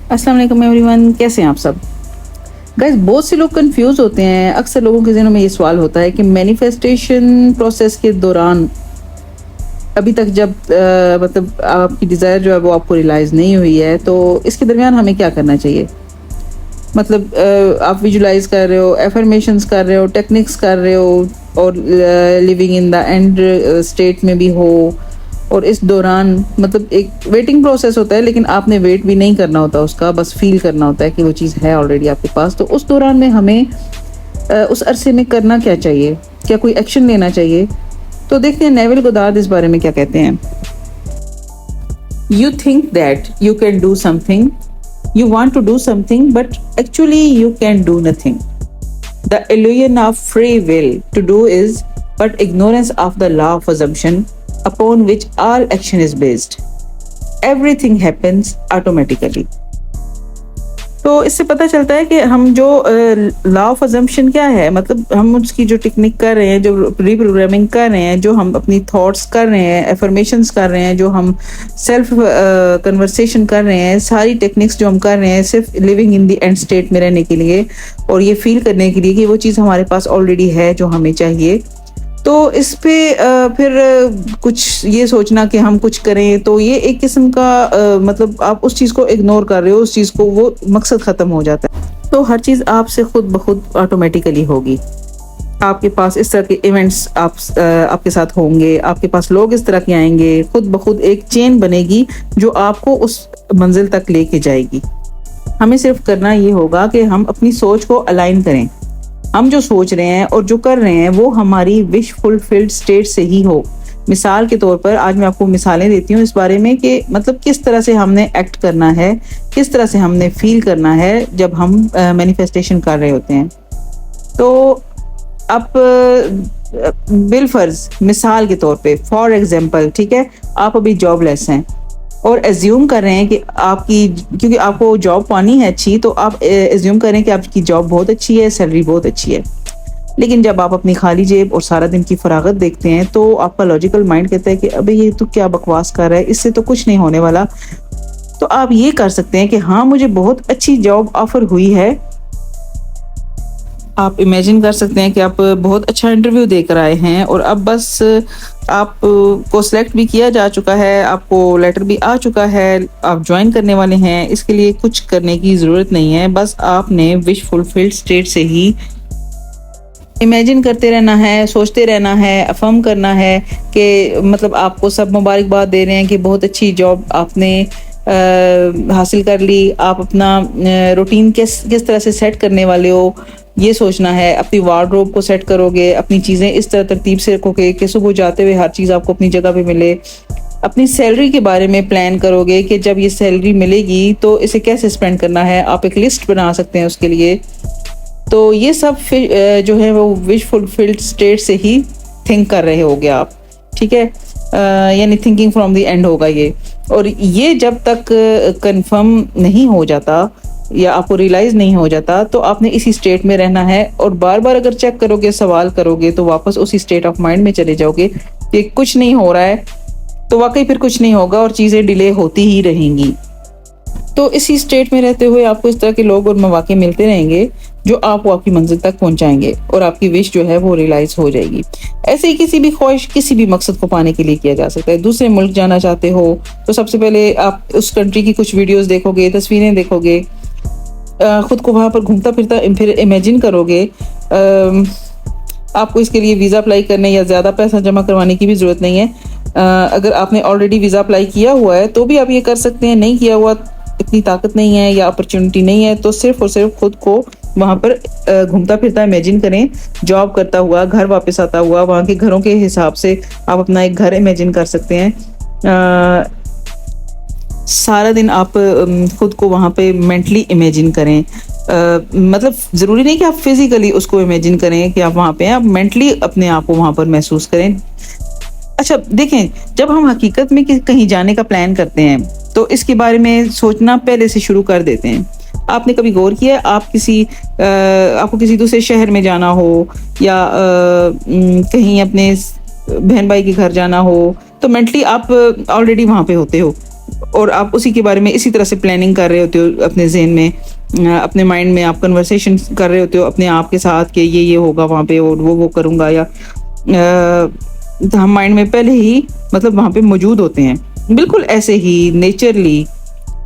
अस्सलाम वालेकुम एवरीवन, कैसे हैं आप सब। गाइस, बहुत से लोग कंफ्यूज होते हैं। अक्सर लोगों के ज़हनों में ये सवाल होता है कि मैनिफेस्टेशन प्रोसेस के दौरान अभी तक जब मतलब आपकी डिज़ायर जो है वो आपको रियलाइज़ नहीं हुई है, तो इसके दरमियान हमें क्या करना चाहिए। मतलब आप विजुलाइज कर रहे हो, एफर्मेशंस कर रहे हो, टेक्निक्स कर रहे हो और living in the end state में भी हो, और इस दौरान मतलब एक वेटिंग प्रोसेस होता है, लेकिन आपने वेट भी नहीं करना होता उसका, बस फील करना होता है कि वो चीज़ है ऑलरेडी आपके पास। तो उस दौरान में हमें उस अरसे में करना क्या चाहिए, क्या कोई एक्शन लेना चाहिए। तो देखते हैं नेविल गोदार्ड इस बारे में क्या कहते हैं। You think that you can do something, you want to do something but actually you can do nothing. The illusion of free will to do is but ignorance of the law of assumption upon which all action is based. Everything happens automatically. तो इससे पता चलता है कि हम जो law of assumption क्या है, मतलब हम उसकी जो टेक्निक कर रहे हैं, जो रीप्रोग्रामिंग कर रहे हैं, जो हम अपनी थॉट्स कर रहे हैं, एफर्मेशंस कर रहे हैं, जो हम सेल्फ कन्वर्सेशन कर रहे हैं, सारी टेक्निक्स जो हम कर रहे हैं सिर्फ living in the end state में रहने के लिए और ये फील करने के लिए कि वो चीज़ हमारे पास ऑलरेडी है जो हमें चाहिए। तो इस पे फिर कुछ ये सोचना कि हम कुछ करें, तो ये एक किस्म का मतलब आप उस चीज़ को इग्नोर कर रहे हो, उस चीज़ को, वो मकसद ख़त्म हो जाता है। तो हर चीज़ आपसे खुद ब खुद ऑटोमेटिकली होगी। आपके पास इस तरह के इवेंट्स आपके साथ होंगे, आपके पास लोग इस तरह के आएंगे, खुद ब खुद एक चेन बनेगी जो आपको उस मंजिल तक लेके जाएगी। हमें सिर्फ करना ये होगा कि हम अपनी सोच को अलाइन करें। हम जो सोच रहे हैं और जो कर रहे हैं वो हमारी विश फुलफिल्ड स्टेट से ही हो। मिसाल के तौर पर आज मैं आपको मिसालें देती हूँ इस बारे में कि मतलब किस तरह से हमने एक्ट करना है, किस तरह से हमने फील करना है जब हम मैनिफेस्टेशन कर रहे होते हैं। तो आप बिलफर्ज मिसाल के तौर पे, फॉर एग्जांपल, ठीक है, आप अभी जॉबलेस हैं और एज्यूम कर रहे हैं कि आपकी, क्योंकि आपको जॉब पानी है अच्छी, तो आप एज्यूम करें कि आपकी जॉब बहुत अच्छी है, सैलरी बहुत अच्छी है। लेकिन जब आप अपनी खाली जेब और सारा दिन की फरागत देखते हैं तो आपका लॉजिकल माइंड कहता है कि अबे ये तो क्या बकवास कर रहा है, इससे तो कुछ नहीं होने वाला। तो आप ये कर सकते हैं कि हाँ, मुझे बहुत अच्छी जॉब ऑफर हुई है। आप इमेजिन कर सकते हैं कि आप बहुत अच्छा इंटरव्यू देकर आए हैं और अब बस आप को सिलेक्ट भी किया जा चुका है, आपको लेटर भी आ चुका है, आप ज्वाइन करने वाले हैं। इसके लिए कुछ करने की ज़रूरत नहीं है, बस आपने विश फुलफिल्ड स्टेट से ही इमेजिन करते रहना है, सोचते रहना है, अफर्म करना है कि मतलब आपको सब मुबारकबाद दे रहे हैं कि बहुत अच्छी जॉब आपने हासिल कर ली। आप अपना रूटीन किस तरह से सेट करने वाले हो ये सोचना है। अपनी वार्डरोब को सेट करोगे, अपनी चीज़ें इस तरह तरतीब से रखोगे कि सुबह जाते हुए हर चीज़ आपको अपनी जगह पे मिले। अपनी सैलरी के बारे में प्लान करोगे कि जब ये सैलरी मिलेगी तो इसे कैसे स्पेंड करना है, आप एक लिस्ट बना सकते हैं उसके लिए। तो ये सब फिर जो है वो विश फुलफिल्ड स्टेट से ही थिंक कर रहे होगे आप, ठीक है, यानी थिंकिंग फ्रॉम द एंड होगा ये। और ये जब तक कंफर्म नहीं हो जाता या आपको रियलाइज नहीं हो जाता तो आपने इसी स्टेट में रहना है, और बार बार अगर चेक करोगे, सवाल करोगे, तो वापस उसी स्टेट ऑफ माइंड में चले जाओगे कि कुछ नहीं हो रहा है, तो वाकई फिर कुछ नहीं होगा और चीज़ें डिले होती ही रहेंगी। तो इसी स्टेट में रहते हुए आपको इस तरह के लोग और मौके मिलते रहेंगे जो आपको आपकी मंजिल तक पहुंचाएंगे और आपकी विश जो है वो रियलाइज हो जाएगी। ऐसे ही किसी भी ख्वाहिश, किसी भी मकसद को पाने के लिए किया जा सकता है। दूसरे मुल्क जाना चाहते हो तो सबसे पहले आप उस कंट्री की कुछ वीडियोस देखोगे, तस्वीरें देखोगे, खुद को वहाँ पर घूमता फिरता फिर इमेजिन करोगे। आपको इसके लिए वीज़ा अप्लाई करने या ज़्यादा पैसा जमा करवाने की भी ज़रूरत नहीं है। अगर आपने ऑलरेडी वीज़ा अप्लाई किया हुआ है तो भी आप ये कर सकते हैं। नहीं किया हुआ, इतनी ताकत नहीं है या अपॉर्चुनिटी नहीं है, तो सिर्फ और सिर्फ खुद को वहाँ पर घूमता फिरता इमेजिन करें, जॉब करता हुआ, घर वापस आता हुआ। वहाँ के घरों के हिसाब से आप अपना एक घर इमेजिन कर सकते हैं। सारा दिन आप खुद को वहाँ पे मेंटली इमेजिन करें। मतलब ज़रूरी नहीं कि आप फिजिकली उसको इमेजिन करें कि आप वहाँ पे हैं, आप मेंटली अपने आप को वहाँ पर महसूस करें। अच्छा देखें, जब हम हकीकत में कहीं जाने का प्लान करते हैं तो इसके बारे में सोचना पहले से शुरू कर देते हैं। आपने कभी गौर किया, आप आपको किसी दूसरे शहर में जाना हो या कहीं अपने बहन भाई के घर जाना हो, तो मेंटली आप ऑलरेडी वहाँ पे होते हो। और आप उसी के बारे में इसी तरह से प्लानिंग कर रहे होते हो अपने जहन में, अपने माइंड में आप कन्वर्सेशन कर रहे होते हो अपने आप के साथ कि ये होगा वहाँ पे और वो करूँगा, या हम माइंड में पहले ही मतलब वहाँ पे मौजूद होते हैं। बिल्कुल ऐसे ही नेचरली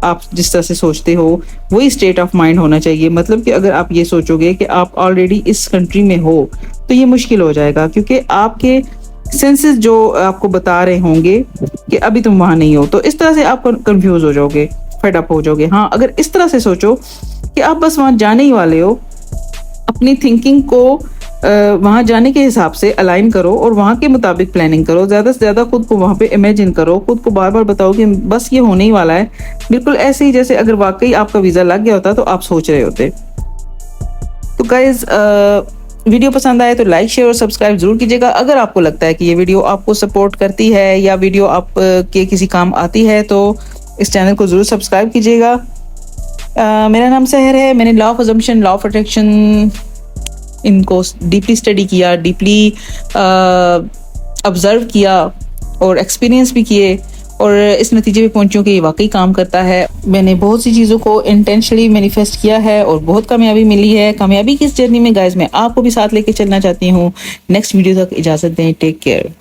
आप जिस तरह से सोचते हो वही स्टेट ऑफ माइंड होना चाहिए। मतलब कि अगर आप ये सोचोगे कि आप ऑलरेडी इस कंट्री में हो तो ये मुश्किल हो जाएगा, क्योंकि आपके सेंसेस जो आपको बता रहे होंगे कि अभी तुम वहां नहीं हो, तो इस तरह से आप कंफ्यूज हो जाओगे, फेड अप हो जाओगे। हाँ, अगर इस तरह से सोचो कि आप बस वहां जाने ही वाले हो, अपनी थिंकिंग को वहां जाने के हिसाब से अलाइन करो और वहां के मुताबिक प्लानिंग करो। ज्यादा से ज्यादा खुद को वहां पे इमेजिन करो, खुद को बार बार बताओ कि बस ये होने ही वाला है, बिल्कुल ऐसे ही जैसे अगर वाकई आपका वीजा लग गया होता तो आप सोच रहे होते। तो गाइज, वीडियो पसंद आए तो लाइक शेयर और सब्सक्राइब जरूर कीजिएगा। अगर आपको लगता है कि ये वीडियो आपको सपोर्ट करती है या वीडियो आप के किसी काम आती है तो इस चैनल को जरूर सब्सक्राइब कीजिएगा। मेरा नाम सहर है। मैंने law of assumption, law of attraction इनको डीपली स्टडी किया, डीपली ऑब्जर्व किया और एक्सपीरियंस भी किए और इस नतीजे पे पहुंची कि ये वाकई काम करता है। मैंने बहुत सी चीज़ों को इंटेंशनली मैनिफेस्ट किया है और बहुत कामयाबी मिली है। कामयाबी की इस जर्नी में गाइस मैं आपको भी साथ लेके चलना चाहती हूँ। नेक्स्ट वीडियो तक इजाज़त दें। Take care.